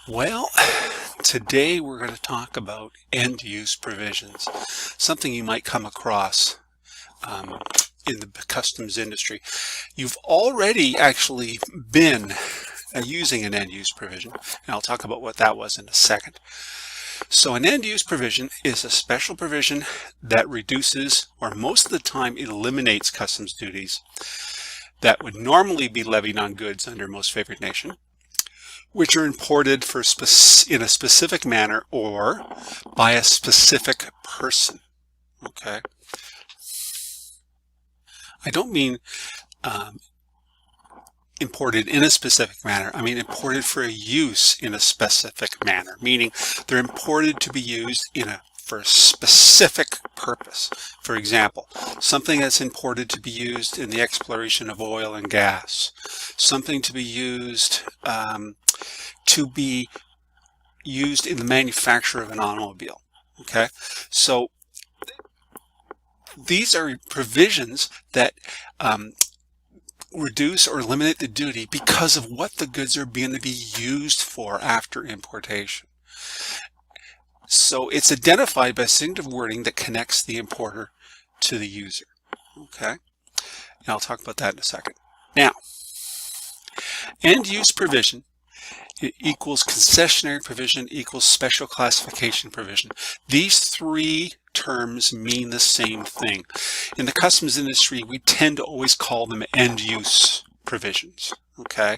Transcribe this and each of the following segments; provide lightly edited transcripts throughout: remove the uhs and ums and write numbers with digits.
Well, today we're going to talk about end-use provisions, something you might come across um, in the customs industry. You've already actually been using an end-use provision, and I'll talk about what that was in a second. So an end-use provision is a special provision that reduces, or most of the time eliminates, customs duties that would normally be levied on goods under most favored nation, which are imported for in a specific manner or by a specific person. Okay, I don't mean imported in a specific manner. I mean imported for a use in a specific manner, meaning they're imported to be used for a specific purpose. For example, something that's imported to be used in the exploration of oil and gas, something to be used in the manufacture of an automobile. Okay, so these are provisions that reduce or eliminate the duty because of what the goods are going to be used for after importation. So it's identified by distinctive wording that connects the importer to the user. Okay, and I'll talk about that in a second. Now, end-use provision equals concessionary provision equals special classification provision. These three terms mean the same thing. In the customs industry, we tend to always call them end-use provisions, okay,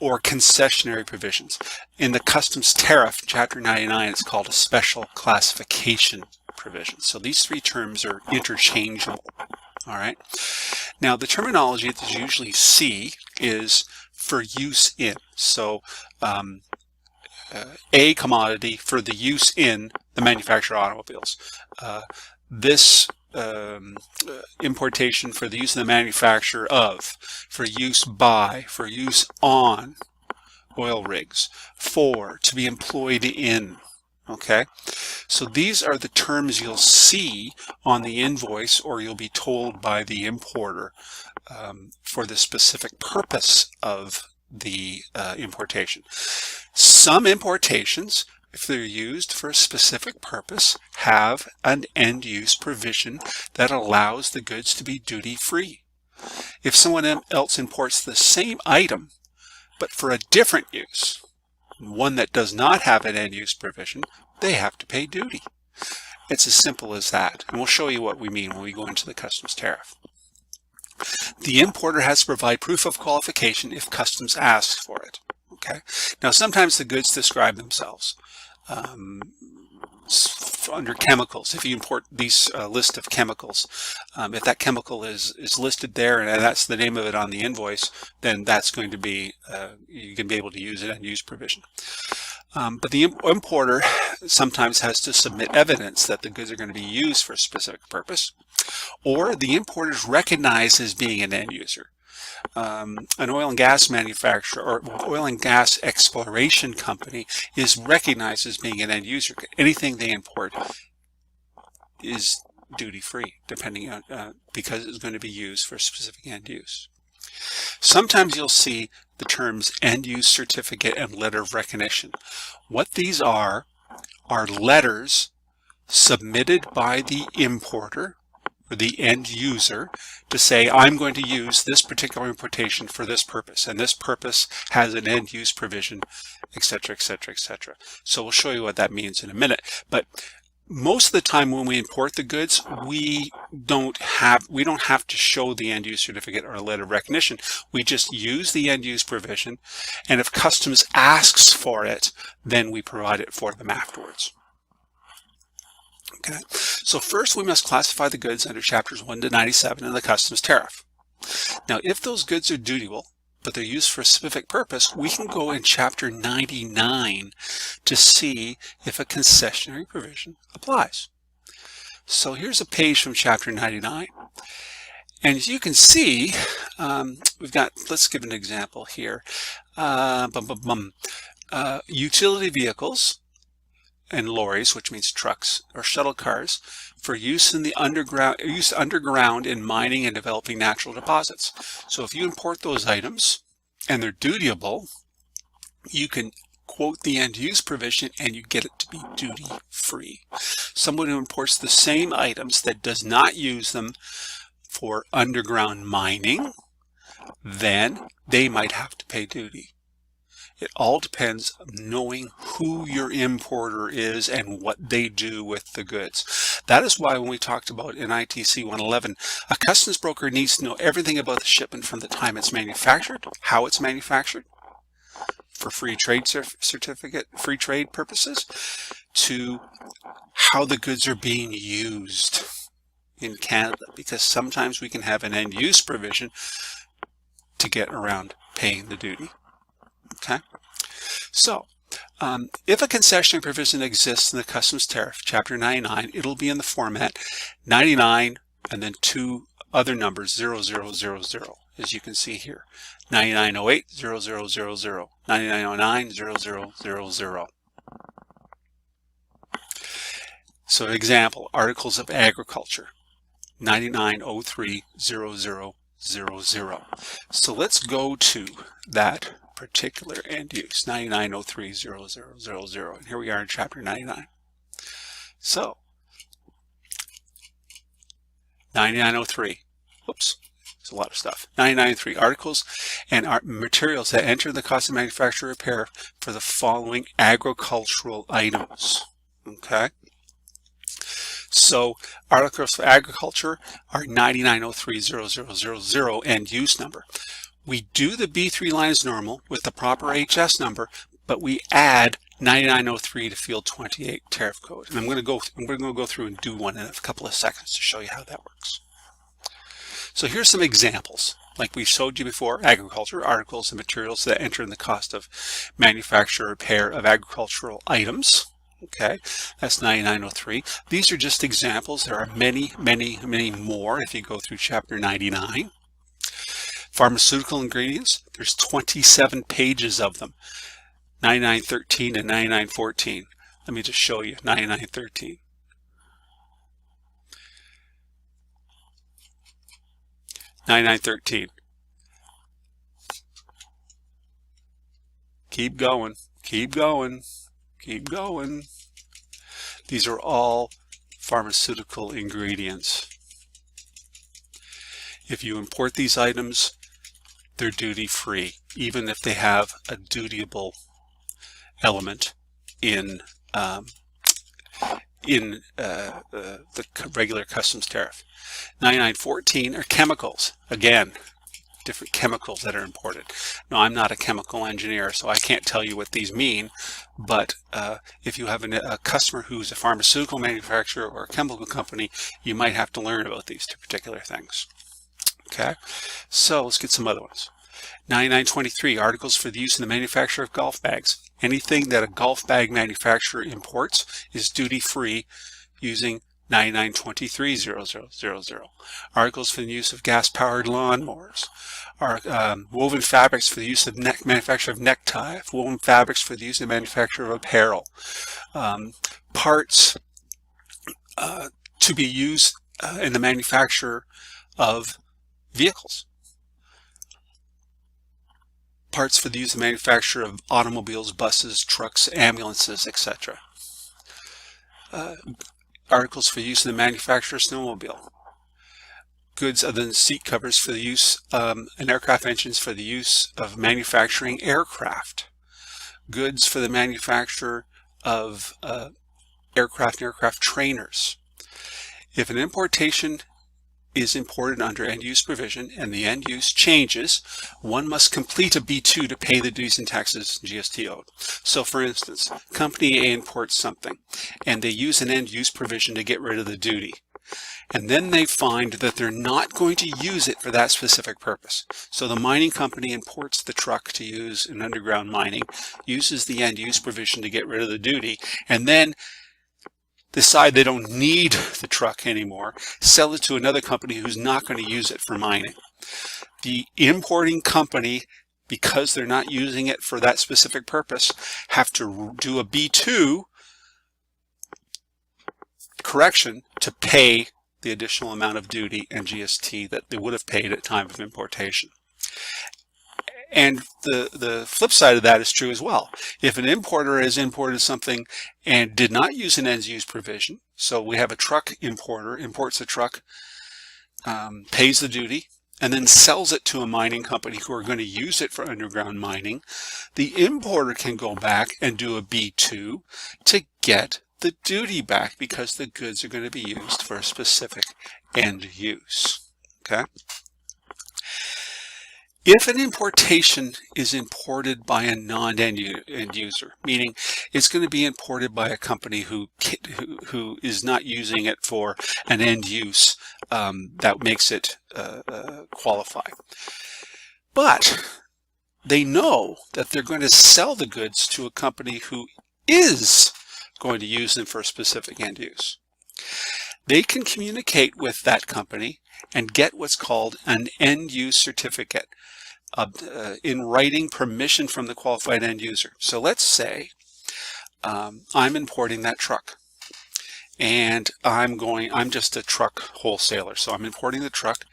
or concessionary provisions. In the customs tariff, Chapter 99, it's called a special classification provision. So these three terms are interchangeable. All right. Now, the terminology that you usually see is for use in. So a commodity for the use in the manufactured automobiles. This importation for the use in the manufacture of, for use by, for use on oil rigs, for, to be employed in. Okay, so these are the terms you'll see on the invoice, or you'll be told by the importer for the specific purpose of the importation. Some importations, if they're used for a specific purpose, have an end-use provision that allows the goods to be duty-free. If someone else imports the same item, but for a different use, one that does not have an end-use provision, they have to pay duty. It's as simple as that, and we'll show you what we mean when we go into the customs tariff. The importer has to provide proof of qualification if customs asks for it. Okay. Now, sometimes the goods describe themselves. Under chemicals, if you import these list of chemicals, if that chemical is listed there and that's the name of it on the invoice, then that's going to be, you can be able to use it and use provision. But the importer sometimes has to submit evidence that the goods are going to be used for a specific purpose, or the importer is recognized as being an end user. An oil and gas manufacturer or oil and gas exploration company is recognized as being an end user. Anything they import is duty-free, depending on because it's going to be used for a specific end use. Sometimes you'll see the terms end-use certificate and letter of recognition. What these are letters submitted by the importer or the end user to say, I'm going to use this particular importation for this purpose, and this purpose has an end use provision, etc., etc., etc. So we'll show you what that means in a minute. But most of the time when we import the goods, we don't have to show the end use certificate or a letter of recognition. We just use the end use provision, and if customs asks for it, then we provide it for them afterwards. Okay, so first we must classify the goods under chapters 1 to 97 in the customs tariff. Now, if those goods are dutiable, but they're used for a specific purpose, we can go in chapter 99 to see if a concessionary provision applies. So here's a page from chapter 99. And as you can see, we've got, let's give an example here. Utility vehicles and lorries, which means trucks or shuttle cars, for use in the underground in mining and developing natural deposits. So if you import those items and they're dutiable, you can quote the end use provision and you get it to be duty free. Someone who imports the same items that does not use them for underground mining, then they might have to pay duty. It all depends on knowing who your importer is and what they do with the goods. That is why when we talked about in ITC411, a customs broker needs to know everything about the shipment from the time it's manufactured, how it's manufactured, for free trade certificate, free trade purposes, to how the goods are being used in Canada, because sometimes we can have an end use provision to get around paying the duty. Okay, so if a concessionary provision exists in the customs tariff, chapter 99, it'll be in the format 99 and then two other numbers, 0000, as you can see here. 9908 0000, 9909 0000. So an example, articles of agriculture, 9903 0000. So let's go to that particular end use, 9903 0000, and here we are in chapter 99. So 9903, whoops, there's a lot of stuff. 9903, articles and materials that enter the cost of manufacture or repair for the following agricultural items. Okay, so articles for agriculture are 9903 0000 end use number. We do the B3 line as normal with the proper HS number, but we add 9903 to field 28 tariff code. And I'm going to go through and do one in a couple of seconds to show you how that works. So here's some examples. Like we showed you before, agriculture, articles and materials that enter in the cost of manufacture or repair of agricultural items. Okay, that's 9903. These are just examples. There are many, many, many more if you go through chapter 99. Pharmaceutical ingredients, there's 27 pages of them, 9913 and 9914. Let me just show you 9913. 9913. Keep going, keep going, keep going. These are all pharmaceutical ingredients. If you import these items, they're duty-free, even if they have a dutiable element in the regular customs tariff. 9914 are chemicals. Again, different chemicals that are imported. Now, I'm not a chemical engineer, so I can't tell you what these mean, but if you have a customer who's a pharmaceutical manufacturer or a chemical company, you might have to learn about these two particular things. Okay, so let's get some other ones. 9923, articles for the use in the manufacture of golf bags. Anything that a golf bag manufacturer imports is duty-free using 9923 0000. Articles for the use of gas-powered lawnmowers. Woven fabrics for the use of manufacture of necktie. Woven fabrics for the use in the manufacture of apparel. Parts to be used in the manufacture of vehicles. Parts for the use and manufacture of automobiles, buses, trucks, ambulances, etc. Articles for use in the manufacture of snowmobile. Goods other than seat covers for the use and aircraft engines for the use of manufacturing aircraft. Goods for the manufacture of aircraft and aircraft trainers. If an importation is imported under end-use provision and the end-use changes, one must complete a B2 to pay the duties and taxes GST owed. So for instance, company A imports something and they use an end-use provision to get rid of the duty. And then they find that they're not going to use it for that specific purpose. So the mining company imports the truck to use in underground mining, uses the end-use provision to get rid of the duty, and then decide they don't need the truck anymore, sell it to another company who's not going to use it for mining. The importing company, because they're not using it for that specific purpose, have to do a B2 correction to pay the additional amount of duty and GST that they would have paid at time of importation. And the flip side of that is true as well. If an importer has imported something and did not use an end use provision, so we have a truck importer, imports a truck, pays the duty, and then sells it to a mining company who are going to use it for underground mining, the importer can go back and do a B2 to get the duty back because the goods are going to be used for a specific end use. Okay? If an importation is imported by a non-end user, meaning it's going to be imported by a company who is not using it for an end use, that makes it qualify. But they know that they're going to sell the goods to a company who is going to use them for a specific end use. They can communicate with that company and get what's called an end use certificate, in writing permission from the qualified end user. So let's say I'm importing that truck, and I'm just a truck wholesaler, so I'm importing the truck,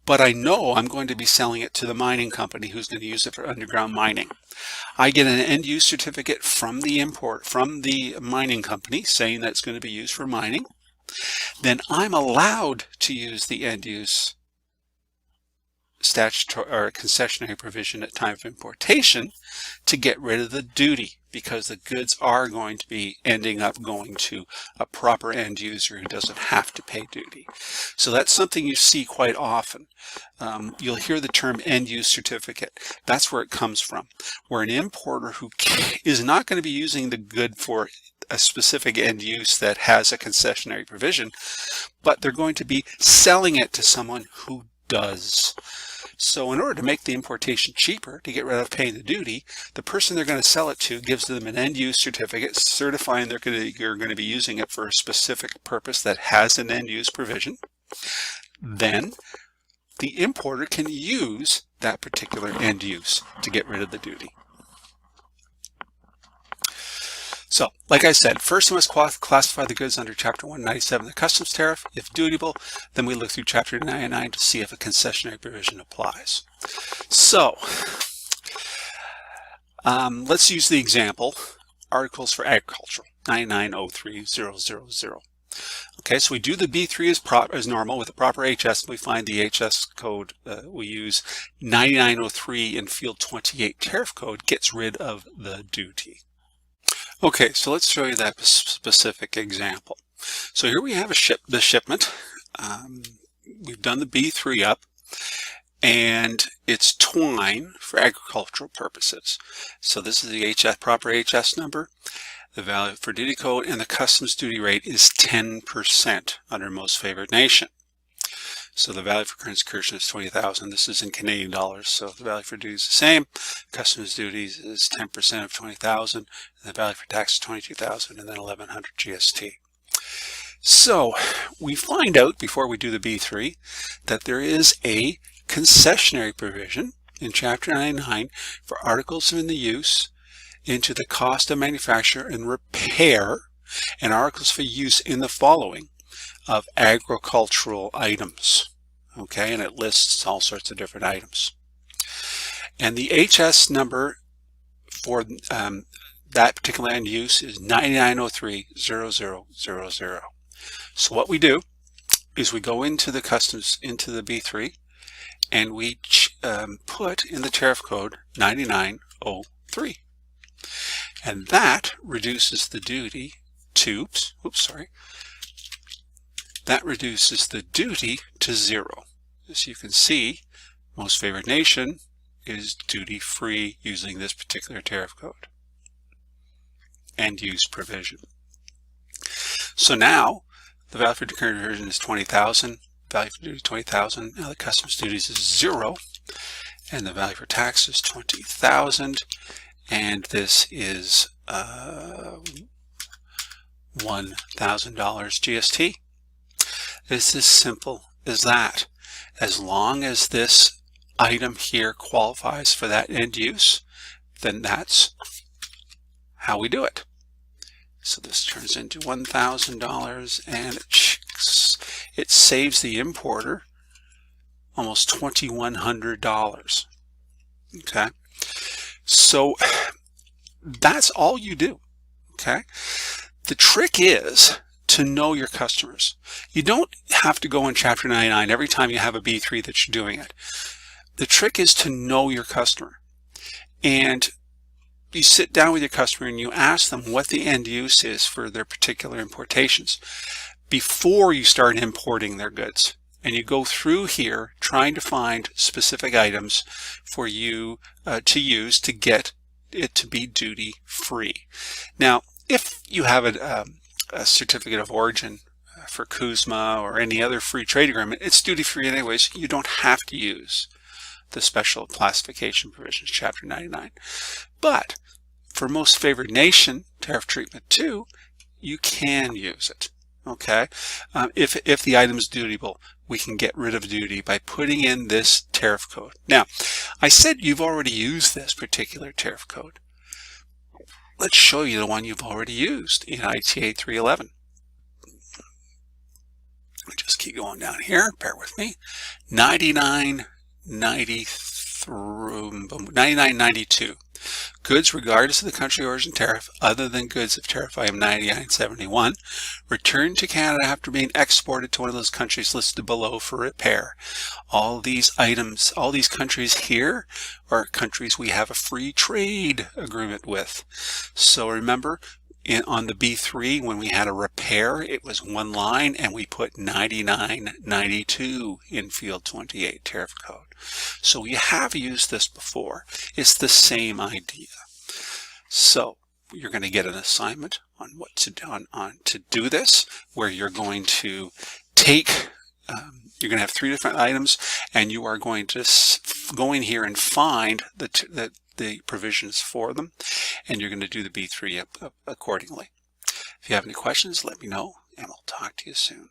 but I know I'm going to be selling it to the mining company who's going to use it for underground mining. I get an end use certificate from the mining company saying that it's going to be used for mining. Then I'm allowed to use the end use statutory or concessionary provision at time of importation to get rid of the duty, because the goods are going to be ending up going to a proper end user who doesn't have to pay duty. So that's something you see quite often. You'll hear the term end use certificate. That's where it comes from, where an importer who is not going to be using the good for a specific end use that has a concessionary provision, but they're going to be selling it to someone who does. So in order to make the importation cheaper, to get rid of paying the duty, the person they're going to sell it to gives them an end use certificate certifying you're going to be using it for a specific purpose that has an end use provision. Then the importer can use that particular end use to get rid of the duty. So, like I said, first we must classify the goods under Chapter 197 of the Customs Tariff. If dutiable, then we look through Chapter 99 to see if a concessionary provision applies. So, let's use the example, Articles for Agricultural, 9903000. Okay, so we do the B3 as normal with the proper HS, and we find the HS code we use 9903 in Field 28 Tariff Code gets rid of the duty. Okay, so let's show you that specific example. So here we have the shipment. We've done the B3 up, and it's twine for agricultural purposes. So this is the proper HS number, the value for duty code, and the customs duty rate is 10% under most favored nation. So the value for current incursion is 20,000. This is in Canadian dollars, so the value for duty is the same. Customs duties is 10% of 20,000, and the value for tax is 22,000, and then 1,100 GST. So we find out before we do the B3 that there is a concessionary provision in Chapter 99 for articles in the use into the cost of manufacture and repair, and articles for use in the following of agricultural items. Okay, and it lists all sorts of different items. And the HS number for that particular end use is 99030000. So what we do is we go into the customs, into the B3, and we put in the tariff code 9903. And that reduces the duty to, that reduces the duty to 0. As you can see, most favored nation is duty-free using this particular tariff code and use provision. So now the value for current conversion is 20,000, value for duty 20,000. Now the customs duties is 0, and the value for tax is 20,000, and this is $1,000 GST. It's as simple as that. As long as this item here qualifies for that end use, then that's how we do it. So this turns into $1,000, and it saves the importer almost $2,100. Okay, so that's all you do. Okay, the trick is to know your customers. You don't have to go in Chapter 99 every time you have a B3 that you're doing it. The trick is to know your customer, and you sit down with your customer and you ask them what the end use is for their particular importations before you start importing their goods. And you go through here trying to find specific items for you to use to get it to be duty free. Now, if you have a certificate of origin for Kuzma or any other free trade agreement, it's duty free anyways. You don't have to use the special classification provisions, Chapter 99. But for most favored nation tariff treatment 2, you can use it. Okay, if the item is dutiable, we can get rid of duty by putting in this tariff code. Now, I said you've already used this particular tariff code. Let's show you the one you've already used in ITA411. Just keep going down here, bear with me. 9992. Goods regardless of the country origin tariff other than goods of tariff item 9971 returned to Canada after being exported to one of those countries listed below for repair. All these items, all these countries here are countries we have a free trade agreement with. So remember, on the B3, when we had a repair, it was one line and we put 9992 in field 28 tariff code. So we have used this before. It's the same idea. So you're going to get an assignment on what to do to do this, where you're going to take you're going to have 3 different items, and you are going to go in here and find the provisions for them, and you're going to do the B3 accordingly. If you have any questions, let me know, and we'll talk to you soon.